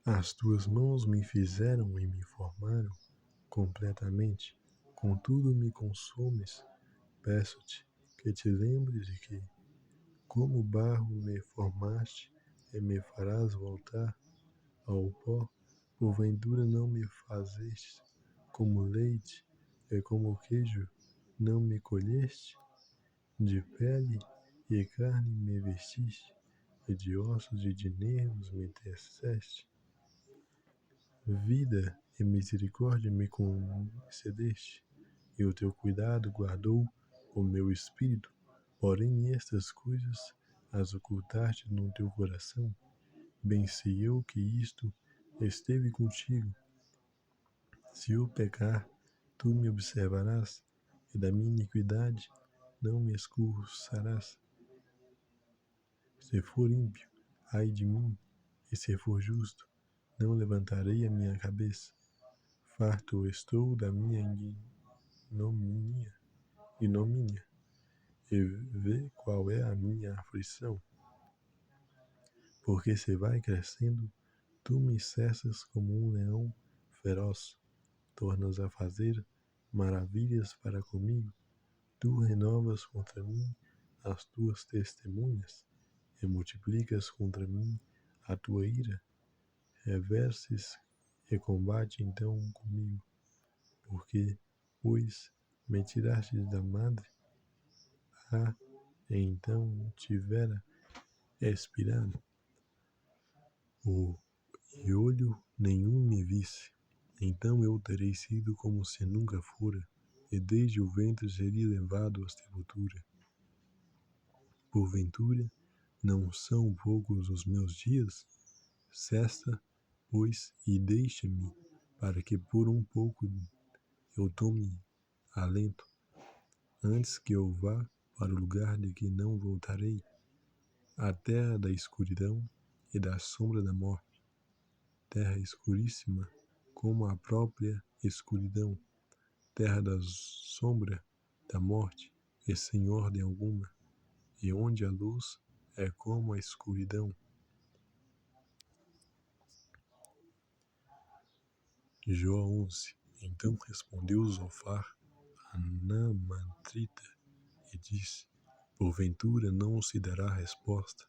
As tuas mãos me fizeram e me formaram completamente, contudo me consumes. Peço-te que te lembres de que, como barro me formaste e me farás voltar ao pó, porventura não me fazeste como leite e como queijo não me colheste? De pele e carne me vestiste, e de ossos e de nervos me teceste. Vida e misericórdia me concedeste, e o teu cuidado guardou o meu espírito. Porém estas coisas as ocultaste no teu coração. Bem sei eu que isto esteve contigo. Se eu pecar, tu me observarás, e da minha iniquidade não me expulsarás. Se for ímpio, ai de mim, e se for justo, não levantarei a minha cabeça. Farto estou da minha ignomínia, e vê qual é a minha aflição. Porque se vai crescendo, tu me cessas como um leão feroz, tornas a fazer maravilhas para comigo, tu renovas contra mim as tuas testemunhas, e multiplicas contra mim a tua ira, reverses e combate então comigo, porque, pois, me tirastes da madre, e então tivera expirado, e olho nenhum me visse, então eu terei sido como se nunca fora, e desde o ventre seria levado à sepultura. Porventura, não são poucos os meus dias? Cessa, pois, e deixa-me, para que por um pouco eu tome alento, antes que eu vá para o lugar de que não voltarei, a terra da escuridão e da sombra da morte, terra escuríssima como a própria escuridão, terra da sombra da morte e sem ordem alguma, e onde a luz é como a escuridão. Jó 11. Então respondeu Zofar a Naamantrita e disse: porventura não se dará resposta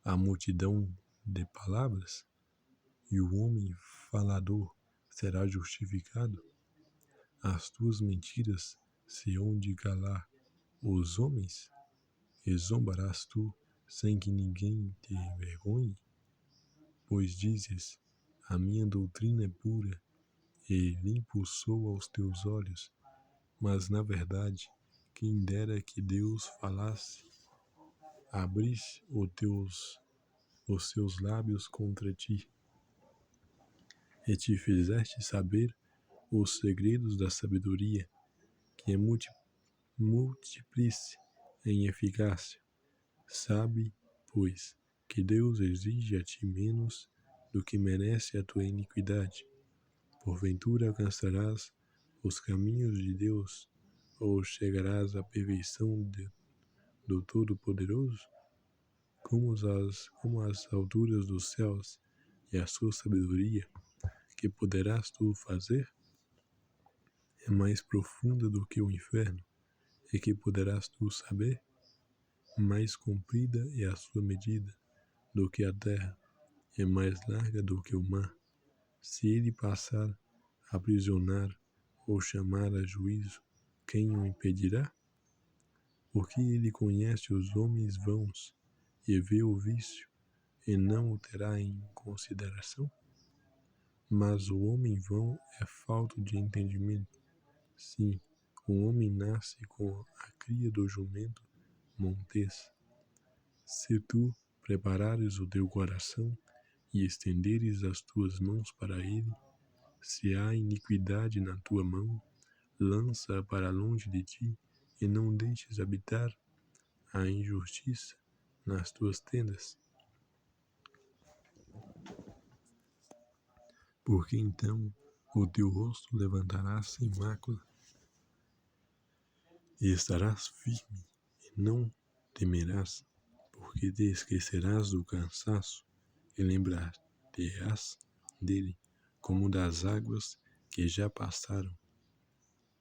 à multidão de palavras? E o homem falador será justificado? As tuas mentiras se hão de calar os homens? E zombarás tu sem que ninguém te envergonhe? Pois dizes: a minha doutrina é pura e limpo sou aos teus olhos, mas na verdade, quem dera que Deus falasse, abrisse os seus lábios contra ti, e te fizeste saber os segredos da sabedoria, que é multiplice em eficácia. Sabe, pois, que Deus exige a ti menos do que merece a tua iniquidade. Porventura alcançarás os caminhos de Deus, ou chegarás à perfeição do Todo-Poderoso? Como as alturas dos céus e a sua sabedoria, que poderás tu fazer? É mais profunda do que o inferno, e que poderás tu saber? Mais comprida é a sua medida do que a terra, é mais larga do que o mar. Se ele passar a aprisionar ou chamar a juízo, quem o impedirá? Porque ele conhece os homens vãos e vê o vício, e não o terá em consideração? Mas o homem vão é falto de entendimento. Sim, o homem nasce com a cria do jumento montês. Se tu preparares o teu coração e estenderes as tuas mãos para ele, se há iniquidade na tua mão, lança-a para longe de ti, e não deixes habitar a injustiça nas tuas tendas. Porque então o teu rosto levantarás sem mácula, e estarás firme, e não temerás, porque te esquecerás do cansaço, e lembrar-te-ás dele, como das águas que já passaram,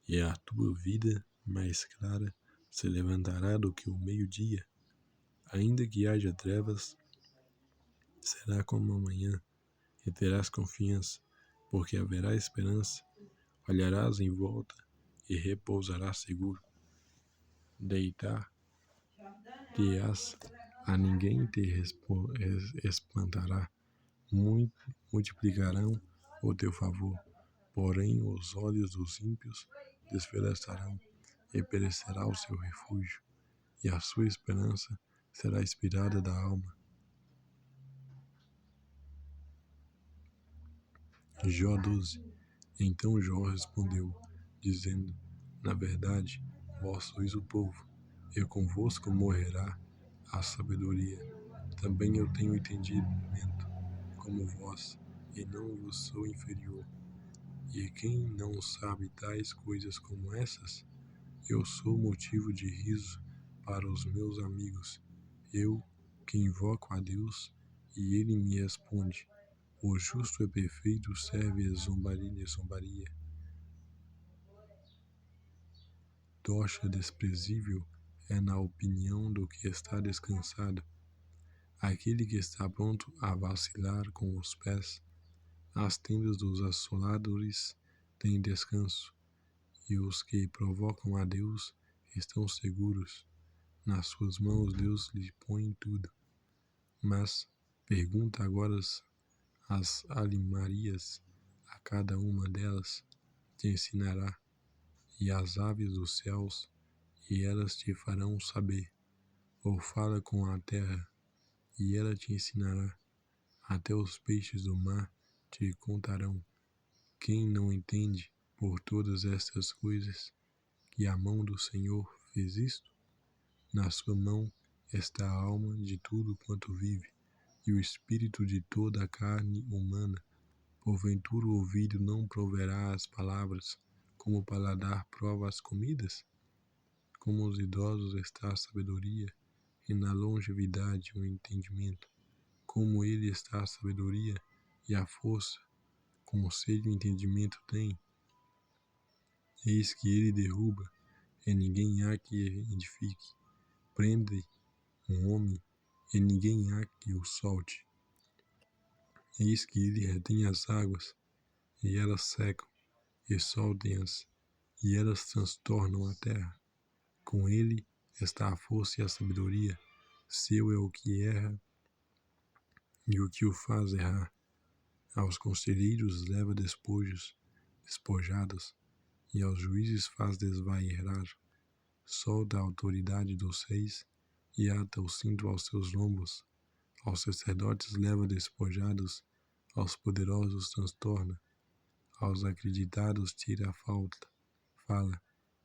e a tua vida mais clara se levantará do que o meio-dia. Ainda que haja trevas, será como amanhã, e terás confiança, porque haverá esperança. Olharás em volta e repousarás seguro. Deitar-te-ás, a ninguém te espantará. Multiplicarão o teu favor, porém os olhos dos ímpios desfalecerão, e perecerá o seu refúgio, e a sua esperança será expirada da alma. Jó 12. Então Jó respondeu, dizendo: na verdade, vós sois o povo, e convosco morrerá a sabedoria. Também eu tenho entendimento, como vós, e não vos sou inferior. E quem não sabe tais coisas como essas, eu sou motivo de riso para os meus amigos. Eu, que invoco a Deus, e ele me responde. O justo é perfeito, serve a zombaria. Tocha desprezível é na opinião do que está descansado. Aquele que está pronto a vacilar com os pés, as tendas dos assoladores têm descanso, e os que provocam a Deus estão seguros. Nas suas mãos Deus lhe põe tudo. Mas pergunta agora as alimarias, a cada uma delas te ensinará, e as aves dos céus, e elas te farão saber. Ou fala com a terra, e ela te ensinará. Até os peixes do mar te contarão. Quem não entende por todas estas coisas que a mão do Senhor fez isto? Na sua mão está a alma de tudo quanto vive, e o espírito de toda a carne humana. Porventura o ouvido não proverá as palavras, como o paladar prova as comidas? Como os idosos está a sabedoria, e na longevidade o entendimento. Como ele está a sabedoria e a força, como sede o entendimento tem. Eis que ele derruba, e ninguém há que edifique. Prende um homem, e ninguém há que o solte. Eis que ele retém as águas, e elas secam, e soltem-as, e elas transtornam a terra. Com ele está a força e a sabedoria. Seu é o que erra e o que o faz errar. Aos conselheiros leva despojados, e aos juízes faz desvairar. Solta a autoridade dos reis e ata o cinto aos seus lombos. Aos sacerdotes leva despojados, aos poderosos transtorna. Aos acreditados tira a fala,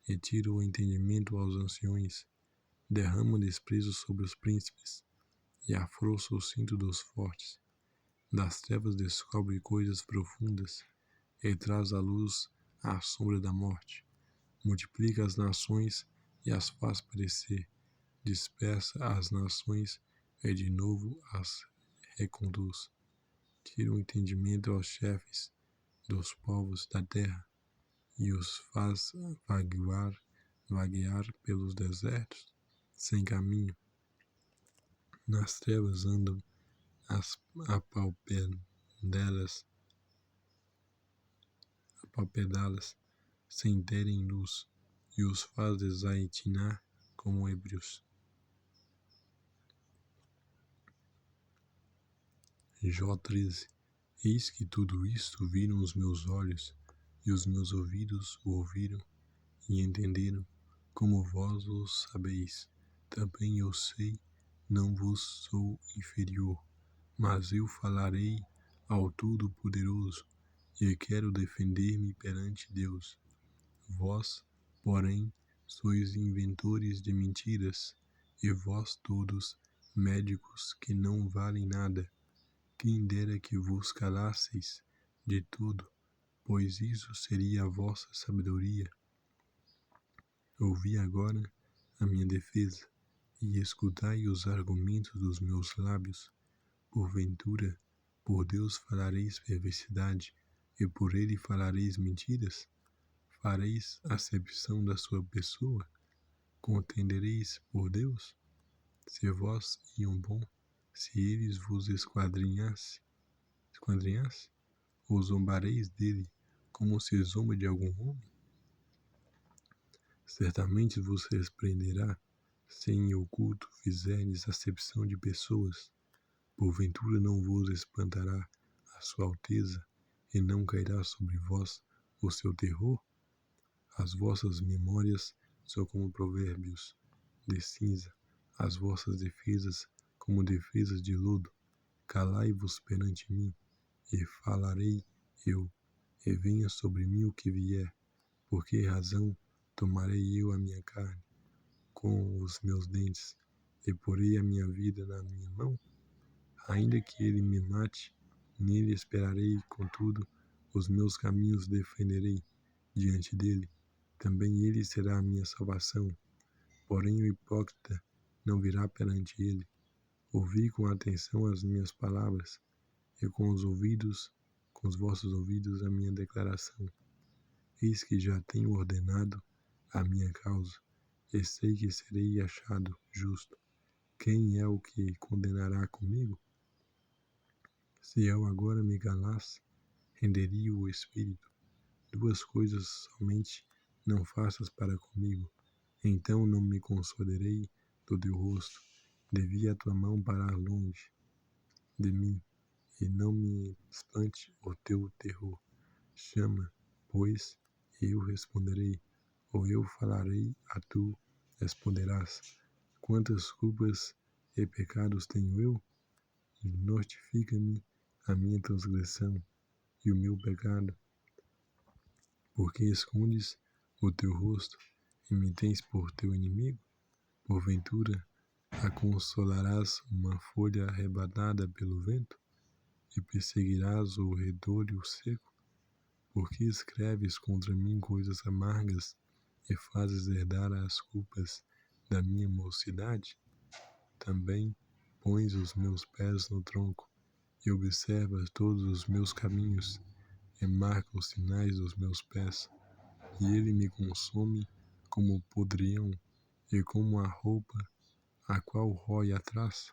e tira o entendimento aos anciões. Derrama desprezo sobre os príncipes, e afrouxa o cinto dos fortes. Das trevas descobre coisas profundas, e traz à luz a sombra da morte. Multiplica as nações e as faz perecer. Dispersa as nações e de novo as reconduz. Tira o entendimento aos chefes dos povos da terra, e os faz vaguear pelos desertos, sem caminho. Nas trevas andam as apalpedá-las, sem terem luz, e os faz desaitinar como ébrios. Jó 13. Eis que tudo isto viram os meus olhos, e os meus ouvidos o ouviram, e entenderam, como vós o sabeis. Também eu sei, não vos sou inferior, mas eu falarei ao Todo-Poderoso, e quero defender-me perante Deus. Vós, porém, sois inventores de mentiras, e vós todos, médicos que não valem nada. Quem dera que vos calasseis de tudo, pois isso seria a vossa sabedoria. Ouvi agora a minha defesa, e escutai os argumentos dos meus lábios. Porventura, por Deus falareis perversidade, e por ele falareis mentiras? Fareis acepção da sua pessoa? Contendereis por Deus? Se vós iam bom, se eles vos esquadrinhasse, ou zombareis dele, como se zomba de algum homem? Certamente vos repreenderá, se em oculto fizerdes acepção de pessoas. Porventura não vos espantará a sua alteza, e não cairá sobre vós o seu terror? As vossas memórias são como provérbios de cinza, as vossas defesas como defesas de lodo. Calai-vos perante mim, e falarei eu, e venha sobre mim o que vier. Por que razão tomarei eu a minha carne com os meus dentes, e porei a minha vida na minha mão? Ainda que ele me mate, Nele esperarei, contudo, os meus caminhos defenderei diante dele. Também ele será a minha salvação. Porém o hipócrita não virá perante ele. Ouvi com atenção as minhas palavras, e com os vossos ouvidos, a minha declaração. Eis que já tenho ordenado a minha causa, e sei que serei achado justo. Quem é o que condenará comigo? Se eu agora me calasse, renderia o espírito. 2 coisas somente não faças para comigo. Então não me consolarei do teu rosto. Devia a tua mão parar longe de mim, e não me espante o teu terror. Chama, pois, e eu responderei, ou eu falarei, a tu responderás. Quantas culpas e pecados tenho eu? Notifica-me a minha transgressão e o meu pecado, porque escondes o teu rosto e me tens por teu inimigo? Porventura, consolarás uma folha arrebatada pelo vento, e perseguirás o redolho seco? Porque escreves contra mim coisas amargas, e fazes herdar as culpas da minha mocidade? Também pões os meus pés no tronco, e observas todos os meus caminhos, e marca os sinais dos meus pés, e ele me consome como podrião, e como a roupa a qual rói atrás.